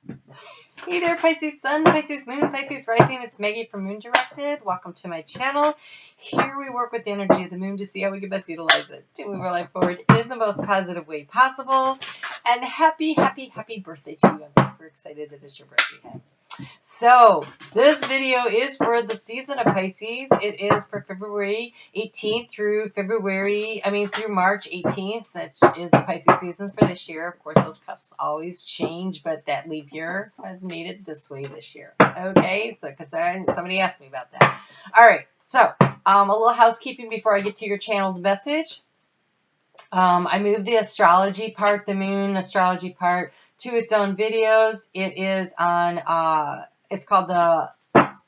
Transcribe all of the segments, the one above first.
Hey there, Pisces Sun, Pisces Moon, Pisces Rising. It's Maggie from Moon Directed. Welcome to my channel. Here we work with the energy of the moon to see how we can best utilize it to move our life forward in the most positive way possible. And happy, happy, happy birthday to you. I'm super excited that it's your birthday. So this video is for the season of Pisces. It is for February 18th through March 18th. That is the Pisces season for this year. Of course, those cups always change, but that leap year has made it this way this year. Okay, so because somebody asked me about that. All right, so a little housekeeping before I get to your channeled message. I moved the astrology part, the moon astrology part, to its own videos. It is on, it's called the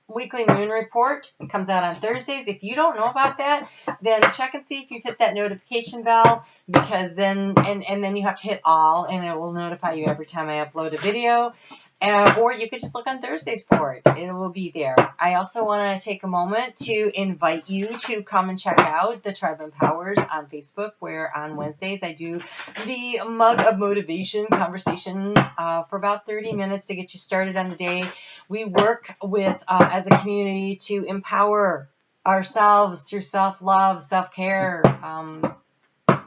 Weekly Moon Report. It comes out on Thursdays. If you don't know about that, then check and see if you've hit that notification bell, because then, and then you have to hit all, and it will notify you every time I upload a video. Or you could just look on Thursdays for it. It will be there. I also want to take a moment to invite you to come and check out the Tribe Empowers on Facebook, where on Wednesdays I do the Mug of Motivation conversation for about 30 minutes to get you started on the day. We work with, as a community, to empower ourselves through self-love, self-care,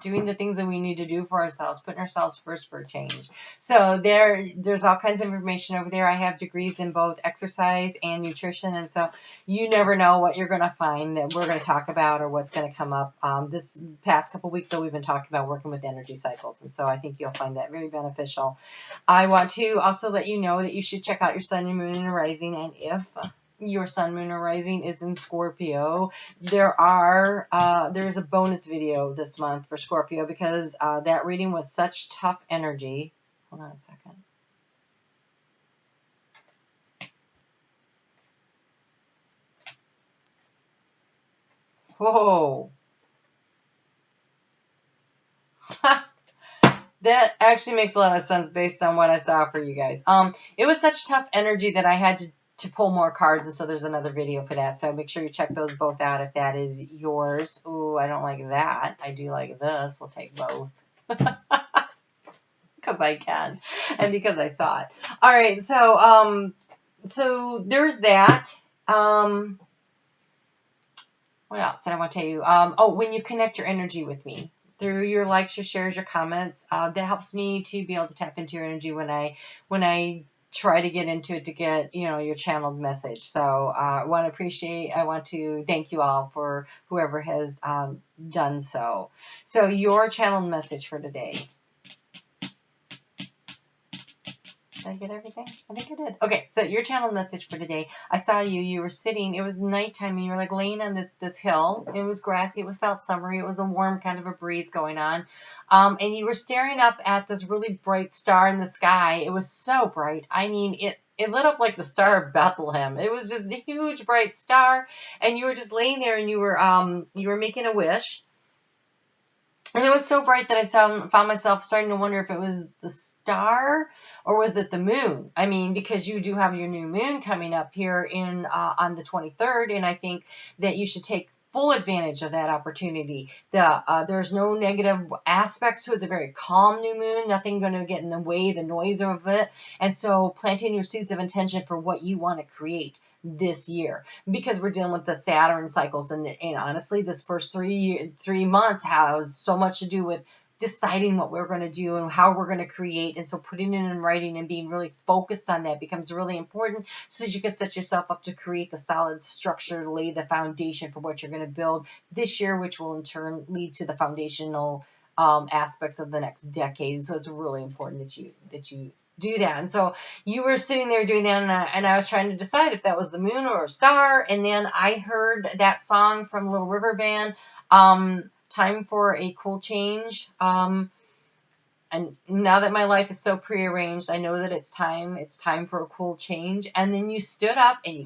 doing the things that we need to do for ourselves, putting ourselves first for a change. So there's all kinds of information over there. I have degrees in both exercise and nutrition, and so you never know what you're going to find that we're going to talk about or what's going to come up. This past couple weeks, though, we've been talking about working with energy cycles, and so I think you'll find that very beneficial. I want to also let you know that you should check out your sun and moon and rising, and if your sun, moon, or rising is in Scorpio, there is a bonus video this month for Scorpio, because that reading was such tough energy. Hold on a second. Whoa. That actually makes a lot of sense based on what I saw for you guys. It was such tough energy that I had to pull more cards, and so there's another video for that. So make sure you check those both out if that is yours. Ooh, I don't like that. I do like this. We'll take both. Because I can, and because I saw it. All right, so there's that. What else did I want to tell you? When you connect your energy with me through your likes, your shares, your comments, that helps me to be able to tap into your energy when I try to get into it to get, your channeled message. So I want to thank you all for whoever has done so. So your channeled message for today. Did I get everything? I think I did. Okay, so your channel message for today. I saw you were sitting, it was nighttime, and you were like laying on this hill. It was grassy, it felt summery, it was a warm kind of a breeze going on. And you were staring up at this really bright star in the sky. It was so bright. I mean, it lit up like the Star of Bethlehem. It was just a huge bright star, and you were just laying there, and you were making a wish. And it was so bright that I found myself starting to wonder if it was the star or was it the moon? I mean, because you do have your new moon coming up here on the 23rd, and I think that you should take full advantage of that opportunity. There's no negative aspects to it. It's a very calm new moon. Nothing going to get in the way, the noise of it. And so planting your seeds of intention for what you want to create this year, because we're dealing with the Saturn cycles, and honestly, this first three months has so much to do with deciding what we're going to do and how we're going to create. And so putting it in writing and being really focused on that becomes really important, so that you can set yourself up to create the solid structure, lay the foundation for what you're going to build this year, which will in turn lead to the foundational aspects of the next decade. So it's really important that you do that. And so you were sitting there doing that, and I was trying to decide if that was the moon or a star. And then I heard that song from Little River Band, Time for a Cool Change. And now that my life is so prearranged, I know that it's time for a cool change. And then you stood up and you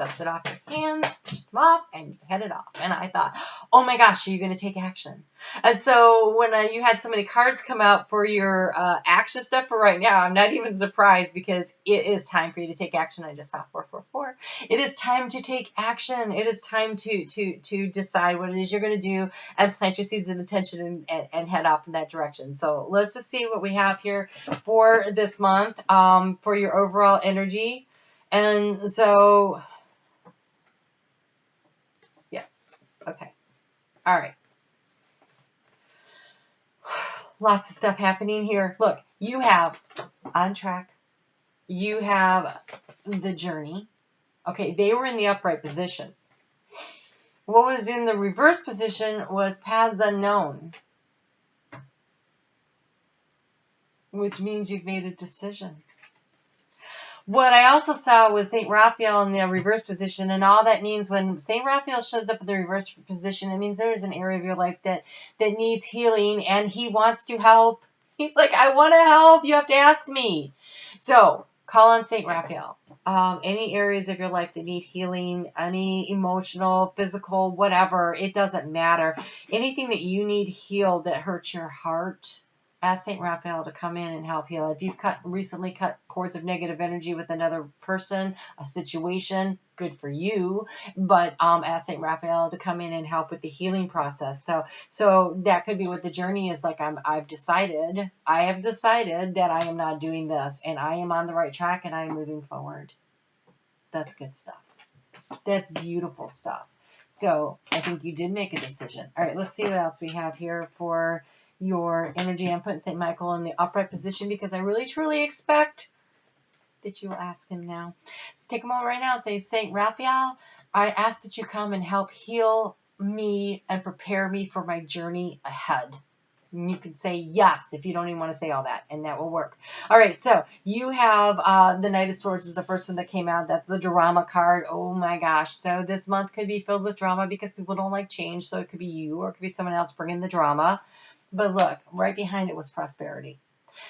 dusted off your hands, pushed them off, and you headed off. And I thought, oh my gosh, are you going to take action? And so when you had so many cards come out for your action stuff for right now, I'm not even surprised, because it is time for you to take action. I just saw 444. It is time to take action. It is time to decide what it is you're going to do and plant your seeds of intention and head off in that direction. So let's just see what we have here for this month, for your overall energy. And so, yes. Okay. All right. Lots of stuff happening here. Look, you have on track. You have the journey. Okay, they were in the upright position. What was in the reverse position was paths unknown, which means you've made a decision. What I also saw was St. Raphael in the reverse position, and all that means when St. Raphael shows up in the reverse position, it means there is an area of your life that needs healing, and he wants to help. He's like, I want to help. You have to ask me. So call on St. Raphael. Any areas of your life that need healing, any emotional, physical, whatever, it doesn't matter. Anything that you need healed that hurts your heart, ask St. Raphael to come in and help heal. If you've recently cut cords of negative energy with another person, a situation, good for you. But ask St. Raphael to come in and help with the healing process. So that could be what the journey is like. I have decided that I am not doing this, and I am on the right track, and I am moving forward. That's good stuff. That's beautiful stuff. So I think you did make a decision. All right, let's see what else we have here for your energy. I'm putting St. Michael in the upright position because I really truly expect that you will ask him now. So take a moment right now and say, St. Raphael, I ask that you come and help heal me and prepare me for my journey ahead. And you can say yes if you don't even want to say all that, and that will work. All right, so you have the Knight of Swords is the first one that came out. That's the drama card. Oh my gosh. So this month could be filled with drama because people don't like change. So it could be you, or it could be someone else bringing the drama. But look, right behind it was prosperity.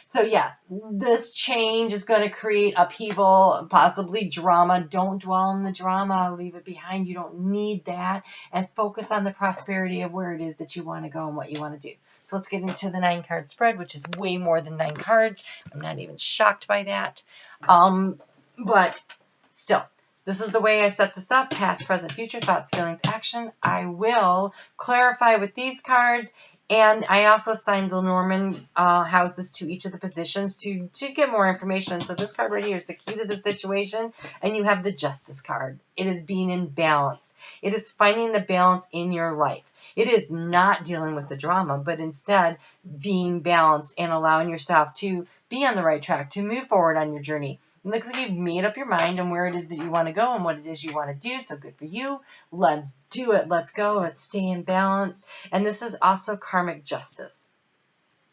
So yes, this change is going to create upheaval, possibly drama. Don't dwell on the drama. Leave it behind. You don't need that. And focus on the prosperity of where it is that you want to go and what you want to do. So let's get into the 9-card spread, which is way more than 9 cards. I'm not even shocked by that. But still, this is the way I set this up. Past, present, future, thoughts, feelings, action. I will clarify with these cards. And I also assigned the Norman houses to each of the positions to get more information. So this card right here is the key to the situation. And you have the Justice card. It is being in balance. It is finding the balance in your life. It is not dealing with the drama, but instead being balanced and allowing yourself to be on the right track, to move forward on your journey. It looks like you've made up your mind on where it is that you want to go and what it is you want to do. So good for you. Let's do it. Let's go. Let's stay in balance. And this is also karmic justice.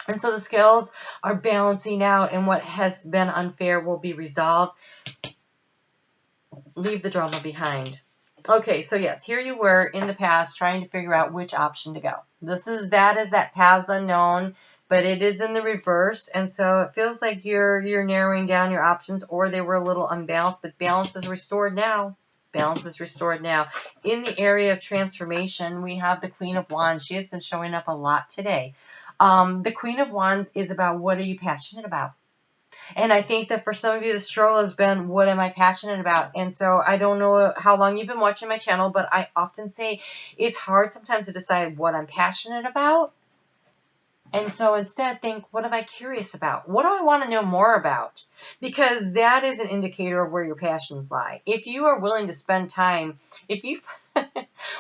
And so the scales are balancing out, and what has been unfair will be resolved. Leave the drama behind. Okay, so yes, here you were in the past trying to figure out which option to go. This is that paths unknown. But it is in the reverse, and so it feels like you're narrowing down your options, or they were a little unbalanced, but balance is restored now. Balance is restored now. In the area of transformation, we have the Queen of Wands. She has been showing up a lot today. The Queen of Wands is about, what are you passionate about? And I think that for some of you, the struggle has been, what am I passionate about? And so I don't know how long you've been watching my channel, but I often say it's hard sometimes to decide what I'm passionate about. And so instead think, what am I curious about? What do I want to know more about? Because that is an indicator of where your passions lie. If you are willing to spend time, if you,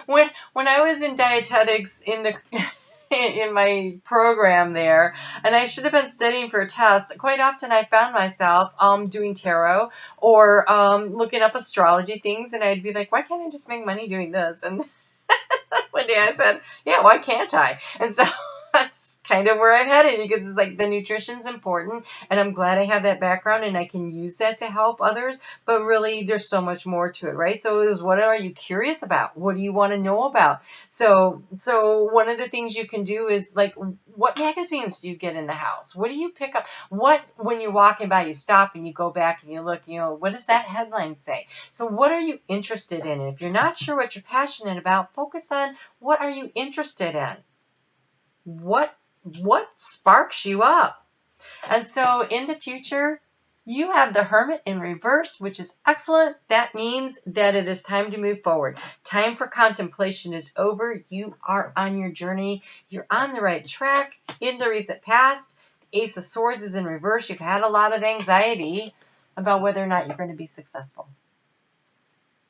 when I was in dietetics in my program there, and I should have been studying for a test, quite often I found myself doing tarot or looking up astrology things, and I'd be like, why can't I just make money doing this? And one day I said, yeah, why can't I? And so that's kind of where I'm headed, because it's like the nutrition's important, and I'm glad I have that background and I can use that to help others. But really, there's so much more to it, right? So it was, what are you curious about? What do you want to know about? So one of the things you can do is, like, what magazines do you get in the house? What do you pick up? What, when you're walking by, you stop and you go back and you look, what does that headline say? So what are you interested in? And if you're not sure what you're passionate about, focus on what are you interested in? What sparks you up? And so in the future, you have the Hermit in reverse, which is excellent. That means that it is time to move forward. Time for contemplation is over. You are on your journey. You're on the right track. In the recent past, the Ace of Swords is in reverse. You've had a lot of anxiety about whether or not you're going to be successful,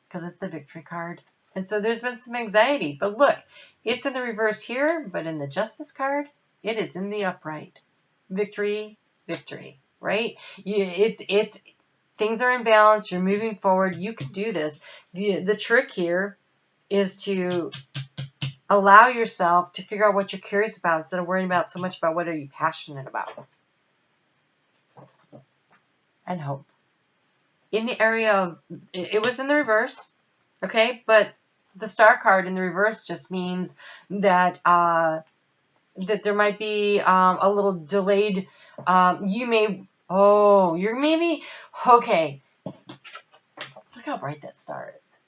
because it's the Victory card. And so there's been some anxiety. But look, it's in the reverse here, but in the Justice card, it is in the upright. Victory, victory, right? It's things are in balance. You're moving forward. You can do this. The trick here is to allow yourself to figure out what you're curious about instead of worrying about so much about what are you passionate about. And hope. In the area of, it was in the reverse, okay? But the Star card in the reverse just means that that there might be a little delayed, you're maybe, okay. Look how bright that star is.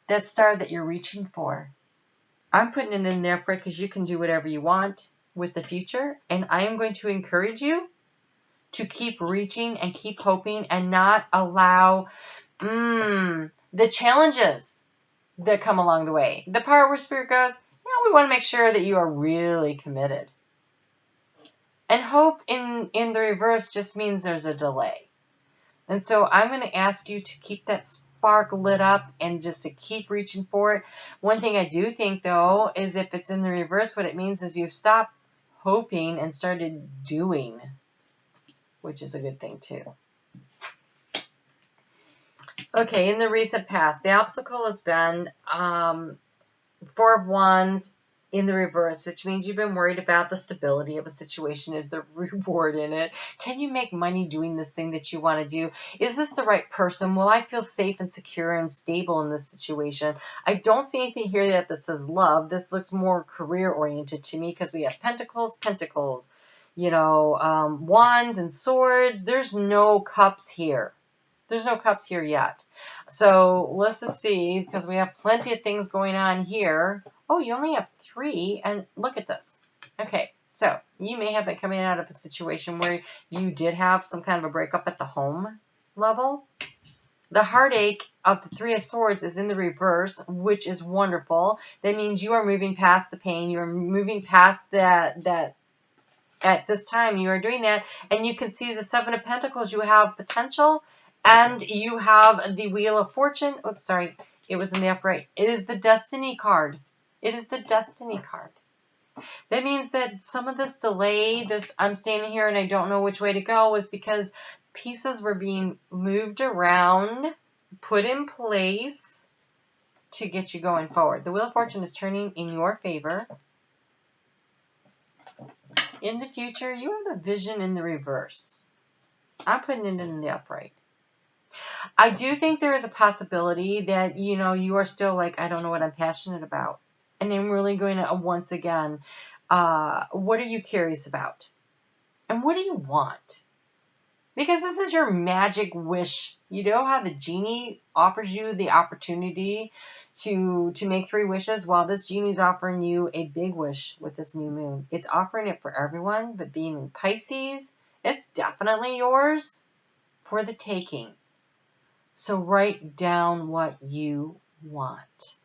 That star that you're reaching for. I'm putting it in there for it because you can do whatever you want with the future. And I am going to encourage you to keep reaching and keep hoping and not allow the challenges that come along the way. The part where Spirit goes, we want to make sure that you are really committed. And hope in the reverse just means there's a delay. And so I'm going to ask you to keep that spark lit up and just to keep reaching for it. One thing I do think, though, is if it's in the reverse, what it means is you've stopped hoping and started doing, which is a good thing, too. Okay, in the recent past, the obstacle has been Four of Wands in the reverse, which means you've been worried about the stability of a situation. Is there reward in it? Can you make money doing this thing that you want to do? Is this the right person? Will I feel safe and secure and stable in this situation? I don't see anything here that says love. This looks more career-oriented to me because we have pentacles, wands and swords. There's no cups here. There's no cups here yet. So let's just see, because we have plenty of things going on here. Oh, you only have 3, and look at this. Okay, so you may have been coming out of a situation where you did have some kind of a breakup at the home level. The heartache of the 3 of Swords is in the reverse, which is wonderful. That means you are moving past the pain. You are moving past that at this time you are doing that, and you can see the 7 of Pentacles. You have potential. And you have the Wheel of Fortune. Oops, sorry. It was in the upright. It is the Destiny card. It is the Destiny card. That means that some of this delay, I'm standing here and I don't know which way to go, is because pieces were being moved around, put in place to get you going forward. The Wheel of Fortune is turning in your favor. In the future, you have the Vision in the reverse. I'm putting it in the upright. I do think there is a possibility that, you are still like, I don't know what I'm passionate about. And I'm really going to, once again, what are you curious about? And what do you want? Because this is your magic wish. You know how the genie offers you the opportunity to make 3 wishes? Well, this genie's offering you a big wish with this new moon. It's offering it for everyone, but being in Pisces, it's definitely yours for the taking. So write down what you want.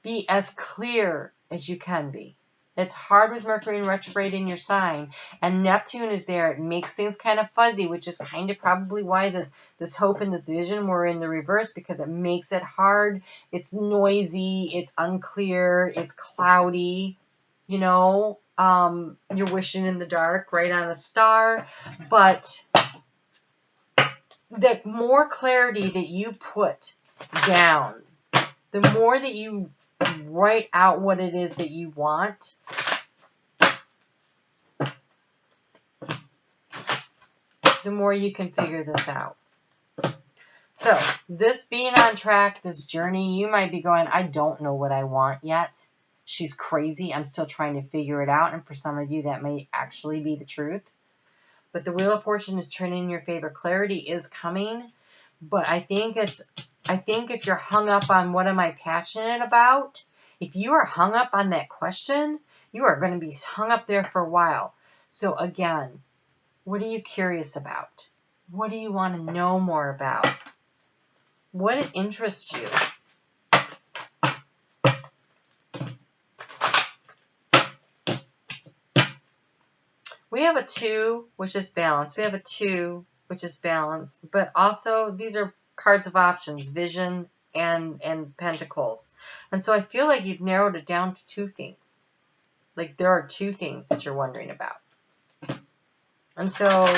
Be as clear as you can be. It's hard with Mercury in retrograde in your sign, and Neptune is there. It makes things kind of fuzzy, which is kind of probably why this hope and this vision were in the reverse, because it makes it hard. It's noisy. It's unclear. It's cloudy. You're wishing in the dark, right on a star, but the more clarity that you put down, the more that you write out what it is that you want, the more you can figure this out. So, this being on track, this journey, you might be going, I don't know what I want yet. She's crazy. I'm still trying to figure it out. And for some of you, that may actually be the truth. But the Wheel of Fortune is turning in your favor. Clarity is coming. But I think if you're hung up on what am I passionate about, if you are hung up on that question, you are going to be hung up there for a while. So again, what are you curious about? What do you want to know more about? What interests you? We have a 2, which is balance. We have a 2, which is balance. But also, these are cards of options, vision and pentacles. And so I feel like you've narrowed it down to 2 things. Like there are 2 things that you're wondering about. And so,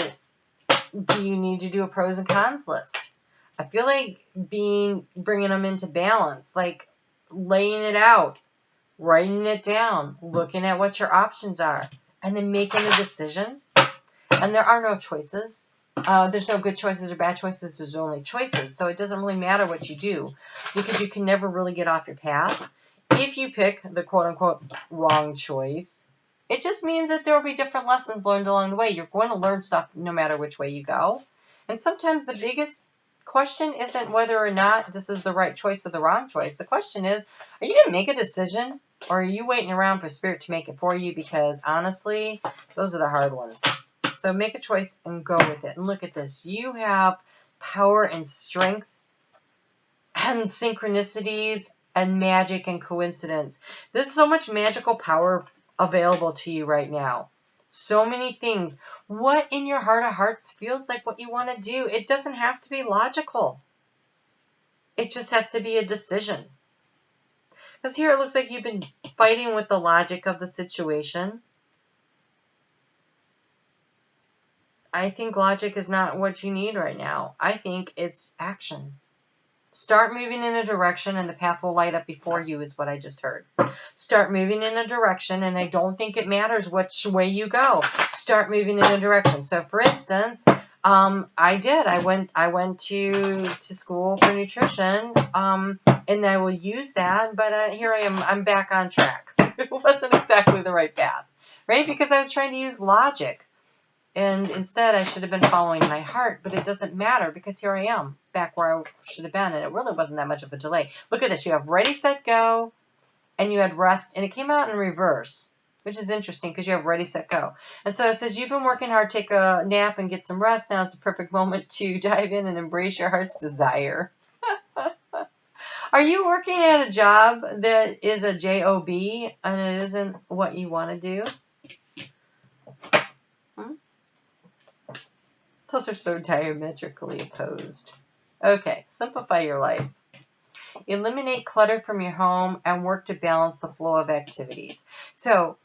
do you need to do a pros and cons list? I feel like bringing them into balance, like laying it out, writing it down, looking at what your options are, and then making a decision. And there are no choices. There's no good choices or bad choices. There's only choices. So it doesn't really matter what you do because you can never really get off your path. If you pick the quote-unquote wrong choice, it just means that there will be different lessons learned along the way. You're going to learn stuff no matter which way you go. And sometimes the biggest question isn't whether or not this is the right choice or the wrong choice. The question is, are you going to make a decision or are you waiting around for Spirit to make it for you? Because honestly, those are the hard ones. So make a choice and go with it. And look at this. You have power and strength and synchronicities and magic and coincidence. There's so much magical power available to you right now. So many things. What in your heart of hearts feels like what you want to do? It doesn't have to be logical. It just has to be a decision. Because here it looks like you've been fighting with the logic of the situation. I think logic is not what you need right now. I think it's action. Start moving in a direction and the path will light up before you is what I just heard. Start moving in a direction and I don't think it matters which way you go. Start moving in a direction. So for instance, I went to school for nutrition and I will use that, but here I am, I'm back on track. It wasn't exactly the right path, right? Because I was trying to use logic. And instead, I should have been following my heart, but it doesn't matter because here I am, back where I should have been, and it really wasn't that much of a delay. Look at this. You have ready, set, go, and you had rest, and it came out in reverse, which is interesting because you have ready, set, go. And so it says, you've been working hard, take a nap and get some rest. Now is the perfect moment to dive in and embrace your heart's desire. Are you working at a job that is a job and it isn't what you want to do? Those are so diametrically opposed. Okay, simplify your life. Eliminate clutter from your home and work to balance the flow of activities. So,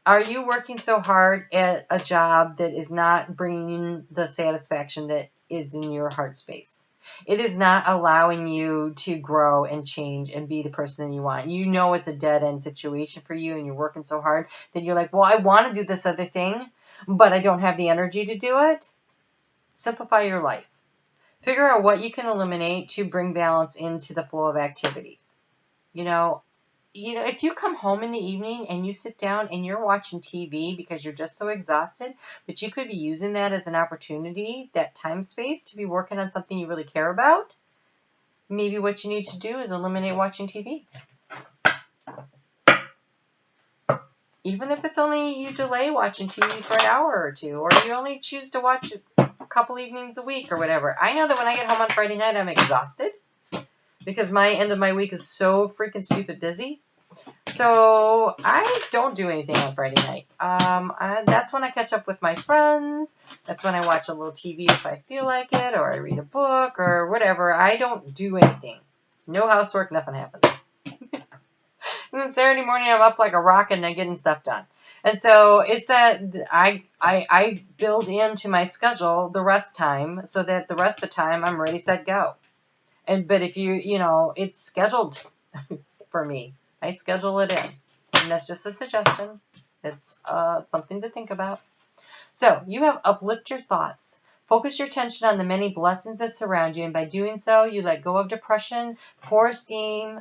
are you working so hard at a job that is not bringing the satisfaction that is in your heart space? It is not allowing you to grow and change and be the person that you want. You know it's a dead-end situation for you and you're working so hard that you're like, well, I want to do this other thing, but I don't have the energy to do it. Simplify your life. Figure out what you can eliminate to bring balance into the flow of activities. You know, if you come home in the evening and you sit down and you're watching TV because you're just so exhausted, but you could be using that as an opportunity, that time space, to be working on something you really care about, maybe what you need to do is eliminate watching TV. Even if it's only you delay watching TV for an hour or two, or you only choose to watch it a couple evenings a week or whatever. I know that when I get home on Friday night, I'm exhausted because my end of my week is so freaking stupid busy. So I don't do anything on Friday night. That's when I catch up with my friends. That's when I watch a little TV if I feel like it, or I read a book or whatever. I don't do anything. No housework, nothing happens. And then Saturday morning, I'm up like a rocket and I'm getting stuff done. And so it's that I build into my schedule the rest time so that the rest of the time I'm ready, set, go. But if it's scheduled for me. I schedule it in. And that's just a suggestion. It's something to think about. So you have uplift your thoughts. Focus your attention on the many blessings that surround you, and by doing so, you let go of depression, poor self-esteem,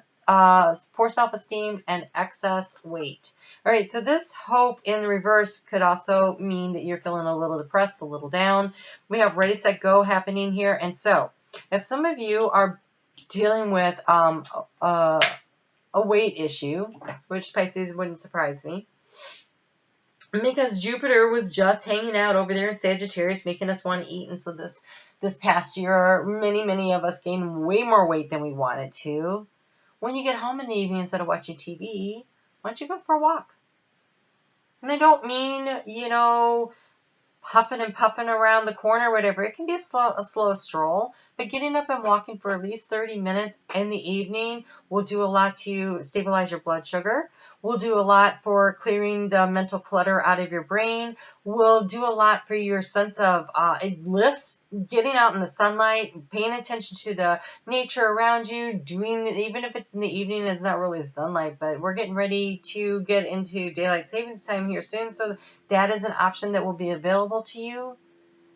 and excess weight. All right, so this hope in reverse could also mean that you're feeling a little depressed, a little down. We have ready, set, go happening here. And so if some of you are dealing with a weight issue, which Pisces wouldn't surprise me, because Jupiter was just hanging out over there in Sagittarius, making us want to eat. And so this past year, many of us gained way more weight than we wanted to. When you get home in the evening, instead of watching TV, why don't you go for a walk? And I don't mean, huffing and puffing around the corner or whatever. It can be a slow stroll, but getting up and walking for at least 30 minutes in the evening will do a lot to stabilize your blood sugar, will do a lot for clearing the mental clutter out of your brain, will do a lot for your sense of, it lifts getting out in the sunlight, paying attention to the nature around you, even if it's in the evening, it's not really sunlight, but we're getting ready to get into daylight savings time here soon, so that is an option that will be available to you.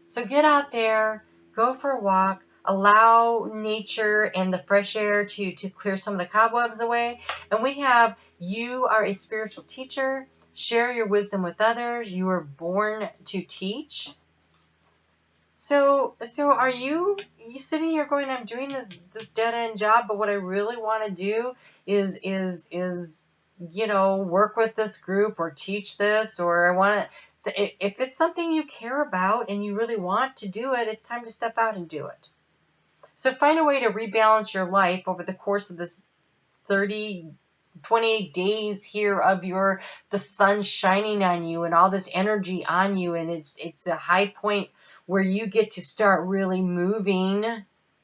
So get out there, go for a walk, allow nature and the fresh air to clear some of the cobwebs away. And we have, you are a spiritual teacher, share your wisdom with others, you were born to teach. So are you sitting here going, I'm doing this dead end job, but what I really want to do is work with this group or teach this, or I want to, if it's something you care about and you really want to do it, it's time to step out and do it. So find a way to rebalance your life over the course of this 28 days here of the sun shining on you and all this energy on you, and it's a high point where you get to start really moving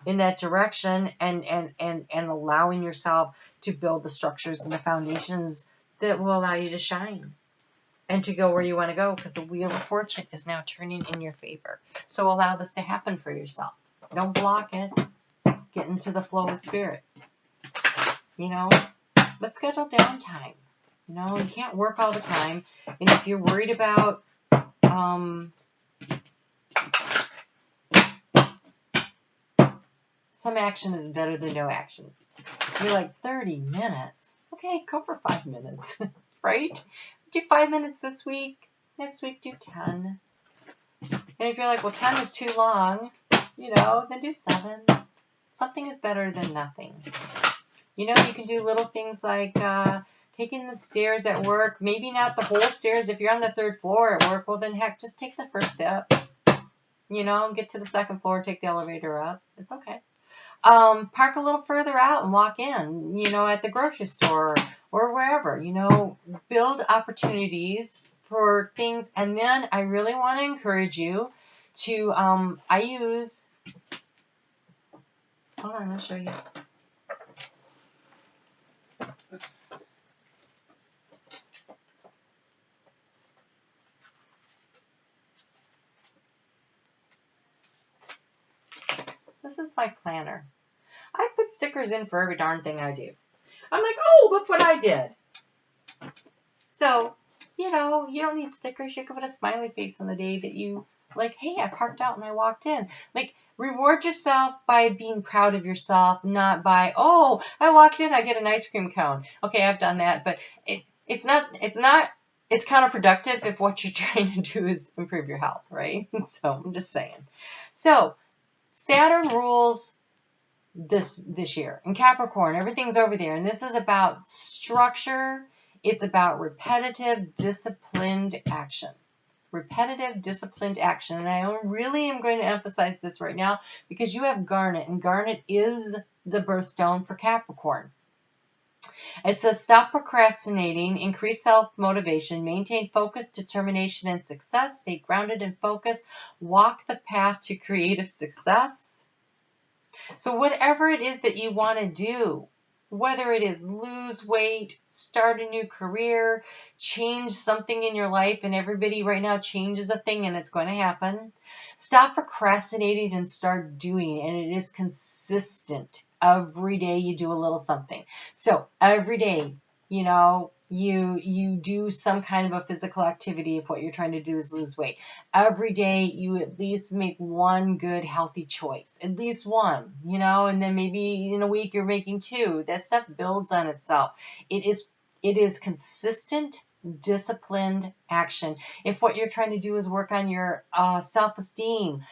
in that direction and allowing yourself to build the structures and the foundations that will allow you to shine and to go where you want to go, because the wheel of fortune is now turning in your favor. So allow this to happen for yourself. Don't block it. Get into the flow of spirit. But schedule downtime. You can't work all the time. And if you're worried about some action is better than no action. You're like, 30 minutes? Okay, go for 5 minutes, right? Do 5 minutes this week. Next week, do 10. And if you're like, well, 10 is too long, then do 7. Something is better than nothing. You can do little things like taking the stairs at work. Maybe not the whole stairs. If you're on the 3rd floor at work, well, then heck, just take the first step. Get to the 2nd floor, take the elevator up. It's okay. Park a little further out and walk in, at the grocery store or wherever, build opportunities for things. And then I really want to encourage you to, hold on, I'll show you. This is my planner. I put stickers in for every darn thing I do. I'm like, oh, look what I did. So, you don't need stickers. You can put a smiley face on the day that you, like, hey, I parked out and I walked in. Like, reward yourself by being proud of yourself, not by, oh, I walked in, I get an ice cream cone. Okay, I've done that, but it's counterproductive if what you're trying to do is improve your health, right? So I'm just saying. So Saturn rules this year. In Capricorn, everything's over there. And this is about structure. It's about repetitive, disciplined action. Repetitive, disciplined action. And I really am going to emphasize this right now because you have Garnet. And Garnet is the birthstone for Capricorn. It says, stop procrastinating, increase self-motivation, maintain focus, determination, and success, stay grounded and focused, walk the path to creative success. So whatever it is that you want to do, whether it is lose weight, start a new career, change something in your life, and everybody right now changes a thing and it's going to happen, stop procrastinating and start doing, and it is consistent. Every day you do a little something. So every day, You do some kind of a physical activity if what you're trying to do is lose weight. Every day you at least make one good healthy choice, at least one, and then maybe in a week you're making two. That stuff builds on itself. It is consistent, disciplined action. If what you're trying to do is work on your self-esteem,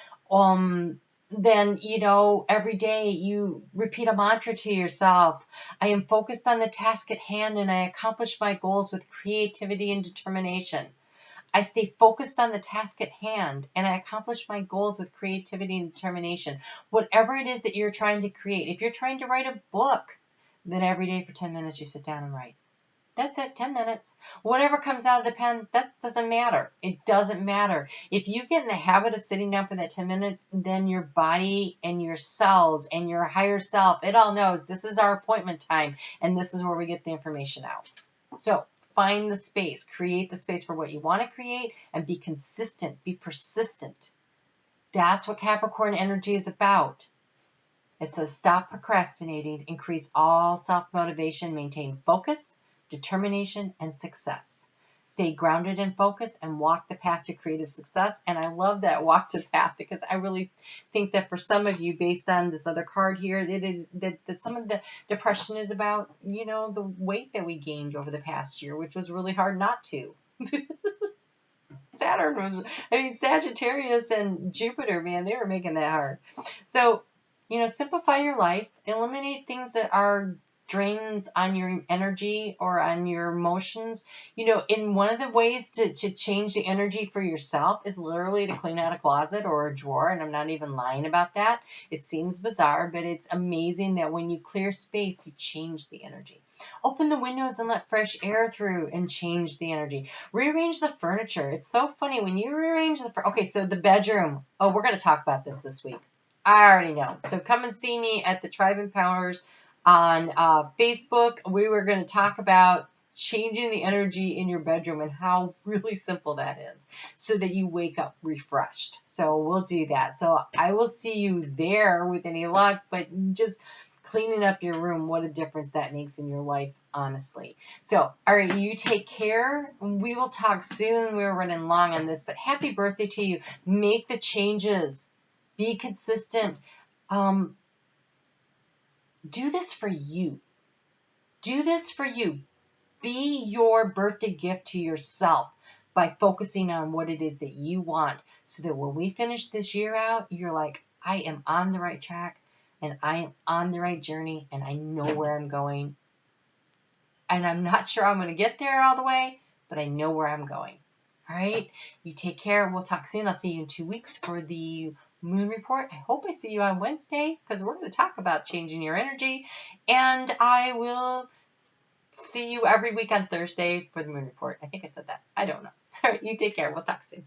then, every day you repeat a mantra to yourself. I am focused on the task at hand and I accomplish my goals with creativity and determination. I stay focused on the task at hand and I accomplish my goals with creativity and determination. Whatever it is that you're trying to create. If you're trying to write a book, then every day for 10 minutes you sit down and write. That's it, 10 minutes. Whatever comes out of the pen, that doesn't matter. It doesn't matter. If you get in the habit of sitting down for that 10 minutes, then your body and your cells and your higher self, it all knows this is our appointment time and this is where we get the information out. So find the space, create the space for what you want to create and be consistent, be persistent. That's what Capricorn energy is about. It says stop procrastinating, increase all self-motivation, maintain focus, determination, and success. Stay grounded and focused and walk the path to creative success. And I love that walk to path because I really think that for some of you, based on this other card here, it is that some of the depression is about, the weight that we gained over the past year, which was really hard not to. Sagittarius and Jupiter, man, they were making that hard. So, simplify your life, eliminate things that are drains on your energy or on your emotions. In one of the ways to change the energy for yourself is literally to clean out a closet or a drawer, and I'm not even lying about that. It seems bizarre, but it's amazing that when you clear space, you change the energy. Open the windows and let fresh air through and change the energy. Rearrange the furniture. It's so funny when you rearrange okay, so the bedroom. Oh, we're going to talk about this week. I already know. So come and see me at the Tribe Empowers on Facebook. We were going to talk about changing the energy in your bedroom and how really simple that is so that you wake up refreshed. So we'll do that. So I will see you there with any luck, but just cleaning up your room, what a difference that makes in your life, honestly. So, all right, you take care. We will talk soon. We're running long on this, but happy birthday to you. Make the changes. Be consistent. Do this for you. Do this for you. Be your birthday gift to yourself by focusing on what it is that you want so that when we finish this year out, you're like, I am on the right track and I am on the right journey and I know where I'm going. And I'm not sure I'm going to get there all the way, but I know where I'm going. All right? You take care. We'll talk soon. I'll see you in 2 weeks for the moon report. I hope I see you on Wednesday because we're going to talk about changing your energy. And I will see you every week on Thursday for the moon report. I think I said that. I don't know. All right, you take care. We'll talk soon.